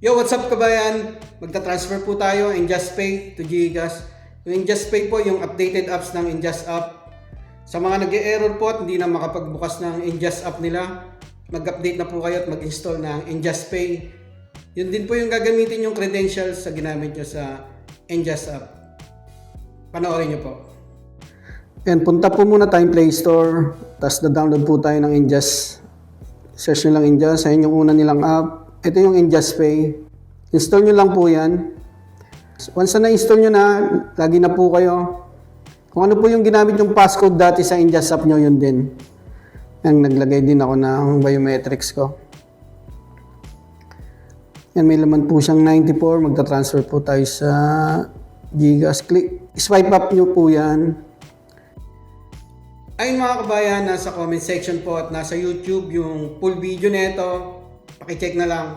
Yo, what's up kabayan? Magta-transfer po tayo InJustPay to GCash. Yung InJustPay po, yung updated apps ng InJust app. Sa mga nag-e-error po at hindi na makapagbukas ng InJust app nila, mag-update na po kayo at mag-install ng InJustPay. Yun din po yung gagamitin yung credentials sa ginamit nyo sa InJust app. Panoorin nyo po. And punta po muna tayong Play Store, tapos na-download po tayo ng InJust. Search nyo lang InJust, ayun yung una nilang app. Ito yung InJustPay. Install nyo lang po yan. Once na na-install nyo na, lagi na po kayo. Kung ano po yung ginamit yung passcode dati sa InJust app nyo, yun din. Yan, naglagay din ako ng biometrics ko. Yan, may laman po siyang 94. Magta-transfer po tayo sa GCash. Swipe up nyo po yan. Ayun mga kabayan, nasa comment section po at nasa YouTube yung full video nito. Paki-check na lang.